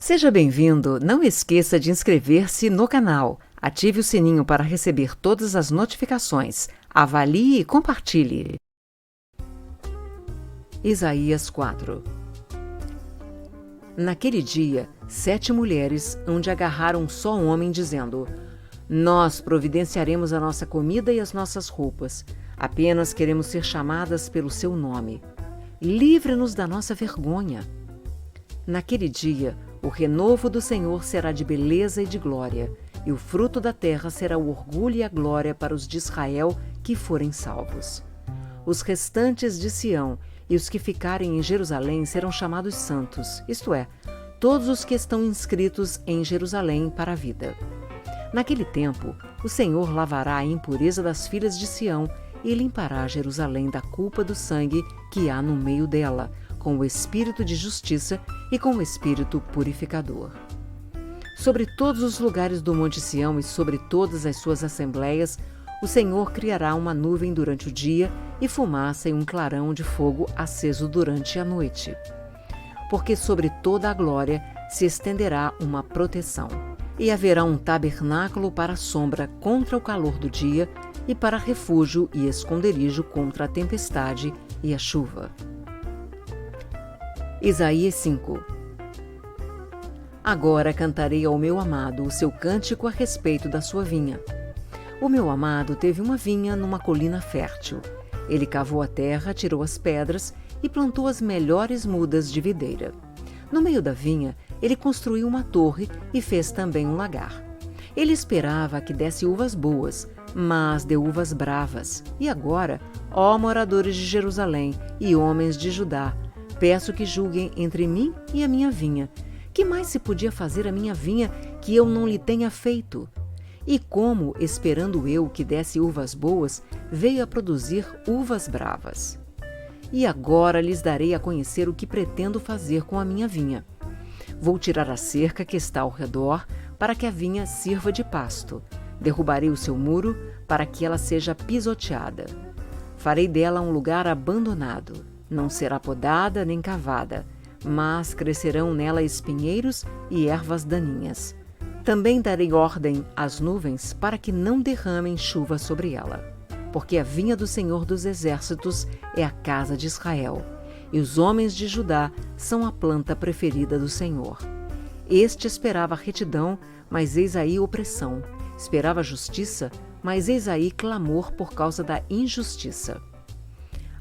Seja bem-vindo! Não esqueça de inscrever-se no canal. Ative o sininho para receber todas as notificações. Avalie e compartilhe. Isaías 4. Naquele dia, 7 mulheres hão de agarrar um só homem, dizendo: Nós providenciaremos a nossa comida e as nossas roupas. Apenas queremos ser chamadas pelo seu nome. Livre-nos da nossa vergonha. Naquele dia, o renovo do Senhor será de beleza e de glória, e o fruto da terra será o orgulho e a glória para os de Israel que forem salvos. Os restantes de Sião e os que ficarem em Jerusalém serão chamados santos, isto é, todos os que estão inscritos em Jerusalém para a vida. Naquele tempo, o Senhor lavará a impureza das filhas de Sião e limpará Jerusalém da culpa do sangue que há no meio dela, com o espírito de justiça e com o espírito purificador. Sobre todos os lugares do Monte Sião e sobre todas as suas assembleias, o Senhor criará uma nuvem durante o dia e fumaça e um clarão de fogo aceso durante a noite. Porque sobre toda a glória se estenderá uma proteção, e haverá um tabernáculo para sombra contra o calor do dia e para refúgio e esconderijo contra a tempestade e a chuva. Isaías 5. Agora cantarei ao meu amado o seu cântico a respeito da sua vinha. O meu amado teve uma vinha numa colina fértil. Ele cavou a terra, tirou as pedras e plantou as melhores mudas de videira. No meio da vinha, ele construiu uma torre e fez também um lagar. Ele esperava que desse uvas boas, mas deu uvas bravas. E agora, ó moradores de Jerusalém e homens de Judá, peço que julguem entre mim e a minha vinha. Que mais se podia fazer à minha vinha que eu não lhe tenha feito? E como, esperando eu que desse uvas boas, veio a produzir uvas bravas? E agora lhes darei a conhecer o que pretendo fazer com a minha vinha. Vou tirar a cerca que está ao redor, para que a vinha sirva de pasto. Derrubarei o seu muro, para que ela seja pisoteada. Farei dela um lugar abandonado. Não será podada nem cavada, mas crescerão nela espinheiros e ervas daninhas. Também darei ordem às nuvens para que não derramem chuva sobre ela. Porque a vinha do Senhor dos Exércitos é a casa de Israel, e os homens de Judá são a planta preferida do Senhor. Este esperava retidão, mas eis aí opressão. Esperava justiça, mas eis aí clamor por causa da injustiça.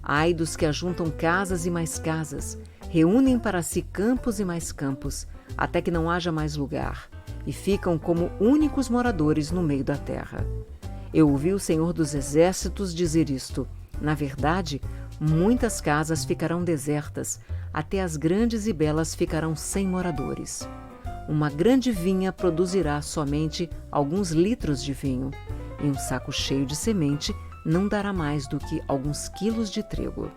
Ai dos que ajuntam casas e mais casas, reúnem para si campos e mais campos, até que não haja mais lugar, e ficam como únicos moradores no meio da terra. Eu ouvi o Senhor dos Exércitos dizer isto: na verdade, muitas casas ficarão desertas, até as grandes e belas ficarão sem moradores. Uma grande vinha produzirá somente alguns litros de vinho, e um saco cheio de semente não dará mais do que alguns quilos de trigo.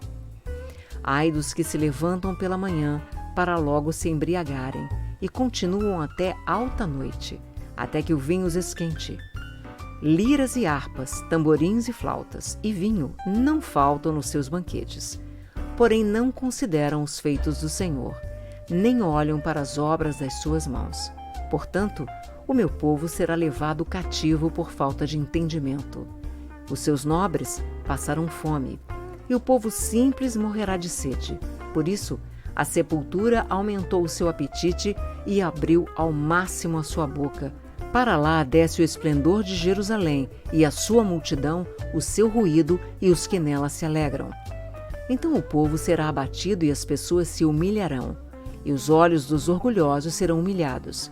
Ai dos que se levantam pela manhã para logo se embriagarem e continuam até alta noite, até que o vinho os esquente. Liras e harpas, tamborins e flautas e vinho não faltam nos seus banquetes. Porém não consideram os feitos do Senhor, nem olham para as obras das suas mãos. Portanto, o meu povo será levado cativo por falta de entendimento. Os seus nobres passarão fome, e o povo simples morrerá de sede. Por isso, a sepultura aumentou o seu apetite e abriu ao máximo a sua boca. Para lá desce o esplendor de Jerusalém, e a sua multidão, o seu ruído e os que nela se alegram. Então o povo será abatido e as pessoas se humilharão, e os olhos dos orgulhosos serão humilhados.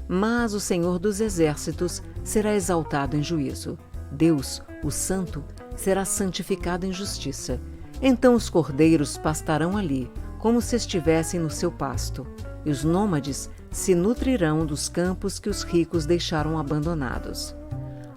Mas o Senhor dos Exércitos será exaltado em juízo. Deus, o Santo, será santificado em justiça. Então os cordeiros pastarão ali, como se estivessem no seu pasto, e os nômades se nutrirão dos campos que os ricos deixaram abandonados.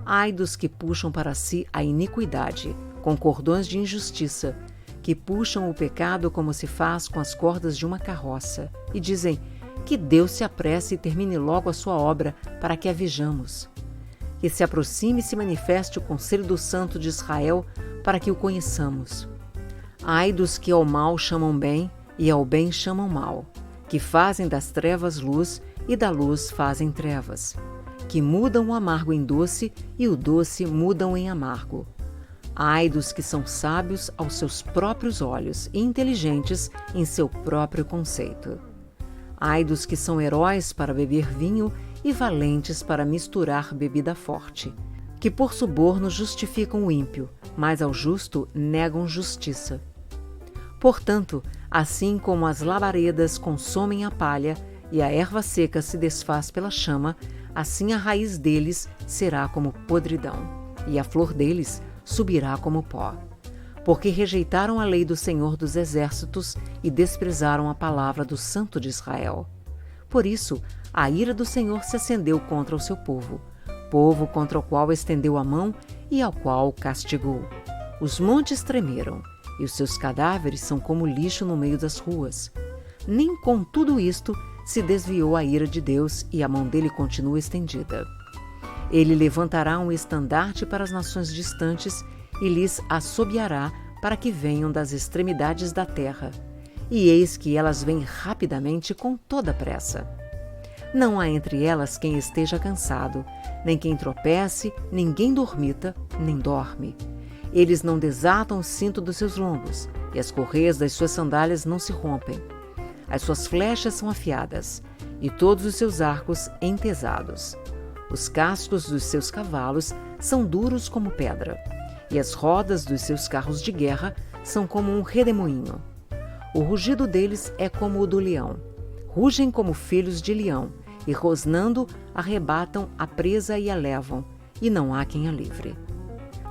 Ai dos que puxam para si a iniquidade, com cordões de injustiça, que puxam o pecado como se faz com as cordas de uma carroça, e dizem: que Deus se apresse e termine logo a sua obra, para que a vejamos. Que se aproxime e se manifeste o conselho do Santo de Israel, para que o conheçamos. Ai dos que ao mal chamam bem e ao bem chamam mal, que que fazem das trevas luz e da luz fazem trevas, que mudam o amargo em doce e o doce mudam em amargo. Ai dos que são sábios aos seus próprios olhos e inteligentes em seu próprio conceito. Ai dos que são heróis para beber vinho e valentes para misturar bebida forte, que por suborno justificam o ímpio, mas ao justo negam justiça. Portanto, assim como as labaredas consomem a palha e a erva seca se desfaz pela chama, assim a raiz deles será como podridão, e a flor deles subirá como pó. Porque rejeitaram a lei do Senhor dos Exércitos e desprezaram a palavra do Santo de Israel. Por isso, a ira do Senhor se acendeu contra o seu povo, povo contra o qual estendeu a mão e ao qual castigou. Os montes tremeram, e os seus cadáveres são como lixo no meio das ruas. Nem com tudo isto se desviou a ira de Deus e a mão dele continua estendida. Ele levantará um estandarte para as nações distantes e lhes assobiará para que venham das extremidades da terra. E eis que elas vêm rapidamente com toda pressa. Não há entre elas quem esteja cansado, nem quem tropece, ninguém dormita, nem dorme. Eles não desatam o cinto dos seus lombos, e as correias das suas sandálias não se rompem. As suas flechas são afiadas, e todos os seus arcos entesados. Os cascos dos seus cavalos são duros como pedra, e as rodas dos seus carros de guerra são como um redemoinho. O rugido deles é como o do leão. Rugem como filhos de leão, e rosnando arrebatam a presa e a levam, e não há quem a livre.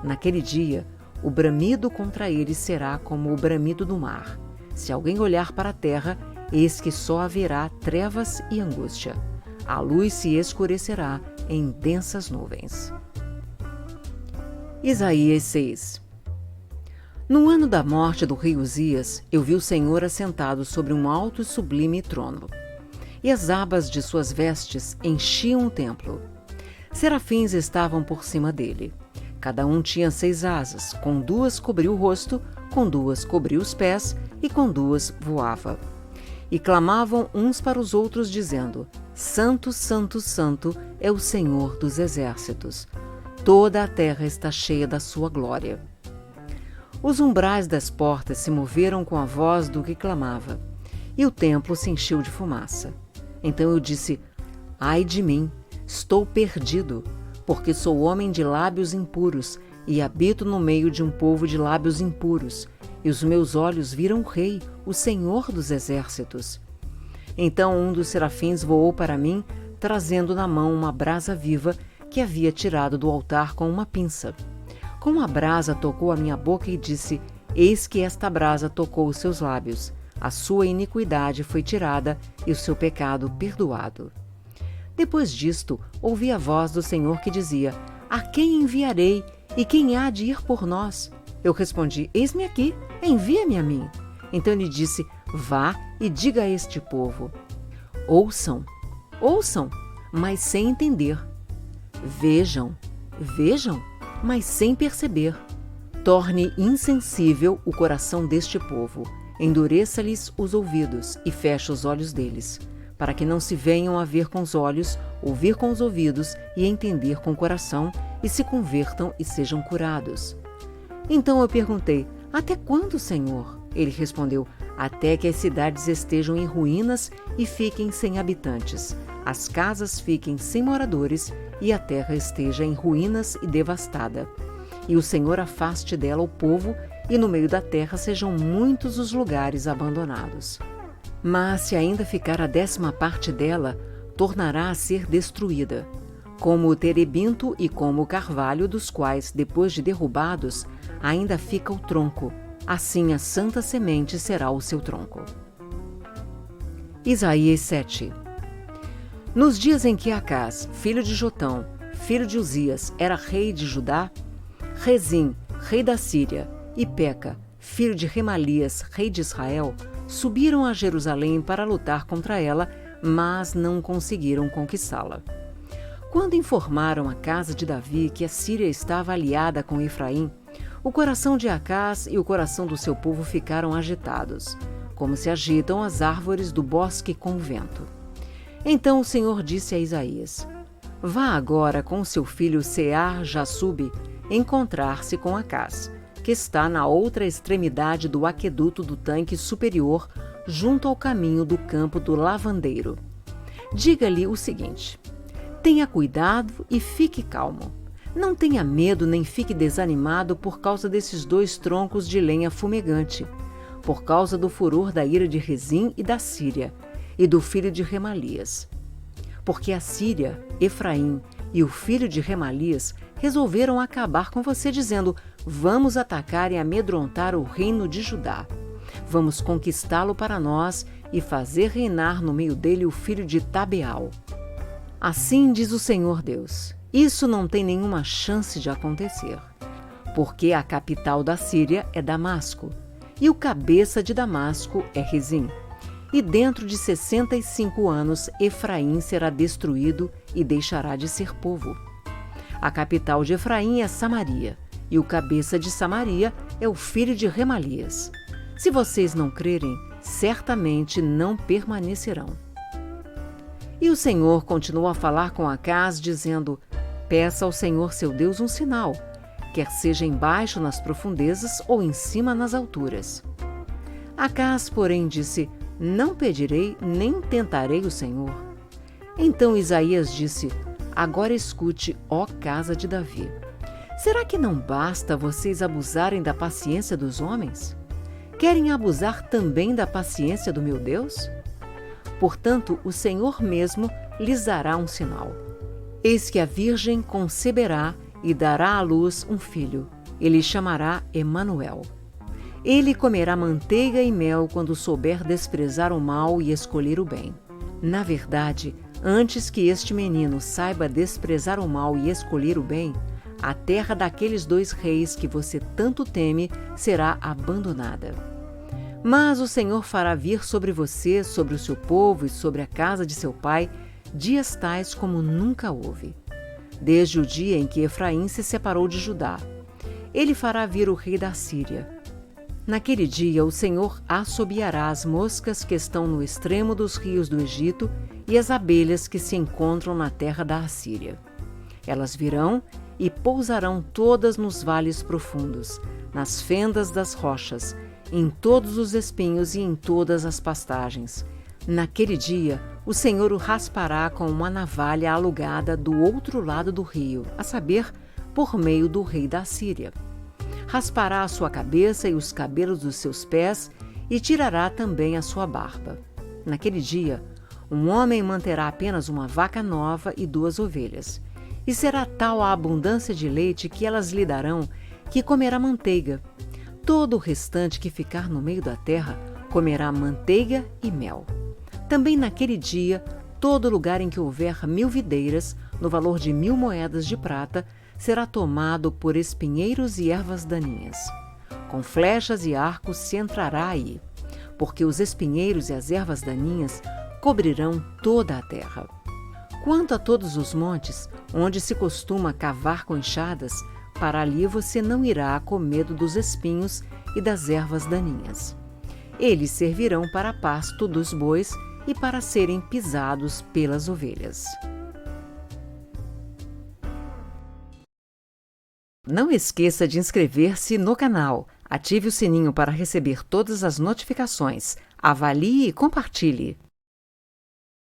Naquele dia, o bramido contra eles será como o bramido do mar. Se alguém olhar para a terra, eis que só haverá trevas e angústia. A luz se escurecerá em densas nuvens. Isaías 6. No ano da morte do rei Uzias, eu vi o Senhor assentado sobre um alto e sublime trono, e as abas de suas vestes enchiam o templo. Serafins estavam por cima dele. Cada um tinha 6 asas, com 2 cobriu o rosto, com 2 cobriu os pés e com 2 voava. E clamavam uns para os outros, dizendo: Santo, Santo, Santo é o Senhor dos Exércitos. Toda a terra está cheia da sua glória. Os umbrais das portas se moveram com a voz do que clamava, e o templo se encheu de fumaça. Então eu disse: Ai de mim, estou perdido, porque sou homem de lábios impuros e habito no meio de um povo de lábios impuros, e os meus olhos viram o Rei, o Senhor dos Exércitos. Então um dos serafins voou para mim, trazendo na mão uma brasa viva que havia tirado do altar com uma pinça. Com a brasa tocou a minha boca e disse: Eis que esta brasa tocou os seus lábios. A sua iniquidade foi tirada e o seu pecado perdoado. Depois disto, ouvi a voz do Senhor que dizia: A quem enviarei e quem há de ir por nós? Eu respondi: Eis-me aqui, envia-me a mim. Então ele disse: Vá e diga a este povo: Ouçam, ouçam, mas sem entender. Vejam, vejam, mas sem perceber. Torne insensível o coração deste povo. Endureça-lhes os ouvidos e feche os olhos deles, para que não se venham a ver com os olhos, ouvir com os ouvidos e entender com o coração, e se convertam e sejam curados. Então eu perguntei: Até quando, Senhor? Ele respondeu: Até que as cidades estejam em ruínas e fiquem sem habitantes, as casas fiquem sem moradores e a terra esteja em ruínas e devastada. E o Senhor afaste dela o povo, e no meio da terra sejam muitos os lugares abandonados. Mas se ainda ficar a 10ª parte dela, tornará a ser destruída, como o terebinto e como o carvalho, dos quais, depois de derrubados, ainda fica o tronco. Assim a santa semente será o seu tronco. Isaías 7. Nos dias em que Acás, filho de Jotão, filho de Uzias, era rei de Judá, Rezim, rei da Síria, e Peca, filho de Remalias, rei de Israel, subiram a Jerusalém para lutar contra ela, mas não conseguiram conquistá-la. Quando informaram a casa de Davi que a Síria estava aliada com Efraim, o coração de Acás e o coração do seu povo ficaram agitados. como se agitam as árvores do bosque com o vento. Então o Senhor disse a Isaías: Vá agora com seu filho Sear-Jasub encontrar-se com Acaz, que está na outra extremidade do aqueduto do tanque superior, junto ao caminho do campo do lavandeiro. Diga-lhe o seguinte: tenha cuidado e fique calmo. Não tenha medo nem fique desanimado por causa desses 2 troncos de lenha fumegante, por causa do furor da ira de Rezim e da Síria, e do filho de Remalias. Porque a Síria, Efraim e o filho de Remalias resolveram acabar com você, dizendo: vamos atacar e amedrontar o reino de Judá. Vamos conquistá-lo para nós e fazer reinar no meio dele o filho de Tabeal. Assim diz o Senhor Deus: isso não tem nenhuma chance de acontecer, porque a capital da Síria é Damasco, e o cabeça de Damasco é Rezim. E dentro de 65 anos Efraim será destruído e deixará de ser povo. A capital de Efraim é Samaria, e o cabeça de Samaria é o filho de Remalias. Se vocês não crerem, certamente não permanecerão. E o Senhor continuou a falar com Acaz, dizendo: peça ao Senhor seu Deus um sinal, quer seja embaixo nas profundezas ou em cima nas alturas. Acaz, porém, disse: não pedirei nem tentarei o Senhor. Então Isaías disse: agora escute, ó casa de Davi. Será que não basta vocês abusarem da paciência dos homens? Querem abusar também da paciência do meu Deus? Portanto, o Senhor mesmo lhes dará um sinal. Eis que a virgem conceberá e dará à luz um filho. Ele chamará Emanuel. Ele comerá manteiga e mel quando souber desprezar o mal e escolher o bem. Na verdade, antes que este menino saiba desprezar o mal e escolher o bem, a terra daqueles 2 reis que você tanto teme será abandonada. Mas o Senhor fará vir sobre você, sobre o seu povo e sobre a casa de seu pai, dias tais como nunca houve, desde o dia em que Efraim se separou de Judá. Ele fará vir o rei da Síria. Naquele dia o Senhor assobiará as moscas que estão no extremo dos rios do Egito e as abelhas que se encontram na terra da Assíria. Elas virão e pousarão todas nos vales profundos, nas fendas das rochas, em todos os espinhos e em todas as pastagens. Naquele dia, o Senhor o raspará com uma navalha alugada do outro lado do rio, a saber, por meio do rei da Síria. Raspará a sua cabeça e os cabelos dos seus pés e tirará também a sua barba. Naquele dia, um homem manterá apenas uma vaca nova e 2 ovelhas. E será tal a abundância de leite que elas lhe darão que comerá manteiga. Todo o restante que ficar no meio da terra comerá manteiga e mel. Também naquele dia, todo lugar em que houver 1000 videiras, no valor de 1000 moedas de prata, será tomado por espinheiros e ervas daninhas. Com flechas e arcos se entrará aí, porque os espinheiros e as ervas daninhas cobrirão toda a terra. Quanto a todos os montes, onde se costuma cavar com enxadas, para ali você não irá com medo dos espinhos e das ervas daninhas. Eles servirão para pasto dos bois e para serem pisados pelas ovelhas. Não esqueça de inscrever-se no canal, ative o sininho para receber todas as notificações, avalie e compartilhe.